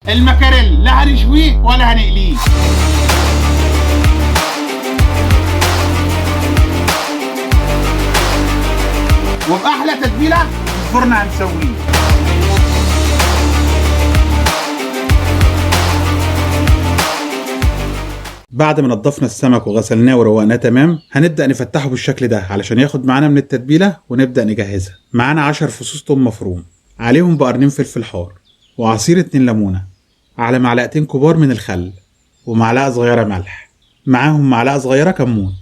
المكاريل لا هنشويه ولا هنقليه. وبأحلى تتبيلة في الفرن هنسويه. بعد ما نضفنا السمك وغسلناه وروقناه تمام، هنبدأ نفتحه بالشكل ده علشان ياخد معانا من التتبيلة ونبدأ نجهزها. معانا 10 فصوص توم مفروم، عليهم بقرنين فلفل حار، وعصير 2 ليمونة، على معلقتين كبار من الخل، ومعلقة صغيرة ملح، معاهم معلقة صغيرة كمون،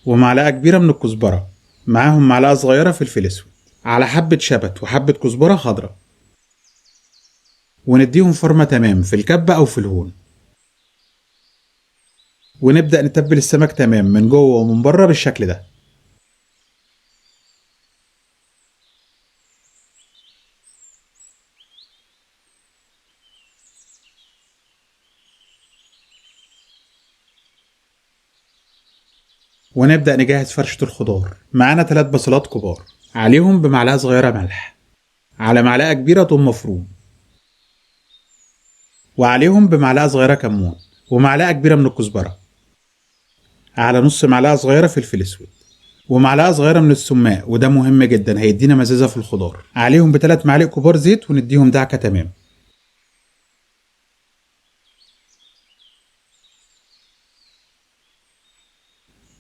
ومعلقة كبيرة من الكزبرة، معاهم معلقة صغيرة فلفل اسود، على حبة شبت وحبة كزبرة خضراء. ونديهم فرمة تمام في الكبة أو في الهون. ونبدأ نتبل السمك تمام من جوه ومن بره بالشكل ده. ونبدأ نجهز فرشة الخضار. معانا 3 بصلات كبار، عليهم بمعلقة صغيرة ملح، على معلقة كبيرة توم مفروم، وعليهم بمعلقة صغيرة كمون، ومعلقة كبيرة من الكزبرة، على نص معلقة صغيرة فلفل اسود، ومعلقة صغيرة من السماق، وده مهم جدا هيدينا مزازة في الخضار. عليهم ب3 معالق كبار زيت، ونديهم دعكة تمام.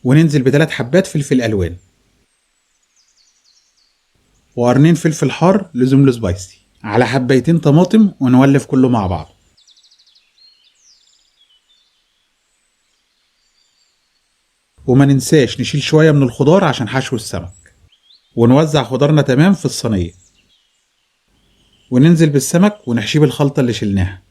وننزل ب3 حبات فلفل ألوان، وقرنين فلفل حار لزوم السبايسي، على حبيتين طماطم، ونولف كله مع بعض. وما ننساش نشيل شوية من الخضار عشان حشو السمك. ونوزع خضارنا تمام في الصينية، وننزل بالسمك ونحشيه بالخلطة اللي شلناها.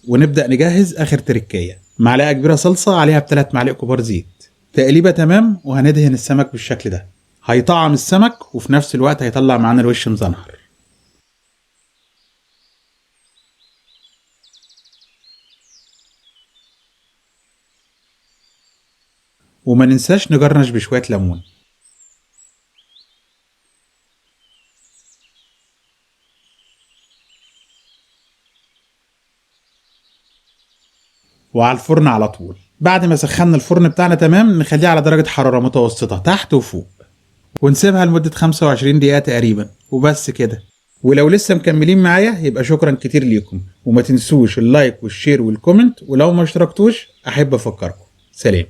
ونبدأ نجهز آخر تركية. معلقة كبيرة صلصة عليها ب3 معالق كبار زيت، تقليبة تمام، وهندهن السمك بالشكل ده. هيطعم السمك وفي نفس الوقت هيطلع معانا الوش مزنهر. وما ننساش نجرنش بشوية ليمون. وعلى الفرن على طول. بعد ما سخنا الفرن بتاعنا تمام، نخليه على درجة حرارة متوسطة تحت وفوق، ونسيبها لمدة 25 دقيقة تقريبا، وبس كده. ولو لسه مكملين معايا يبقى شكرا كتير ليكم، وما تنسوش اللايك والشير والكومنت، ولو ما اشتركتوش احب افكركم. سلام.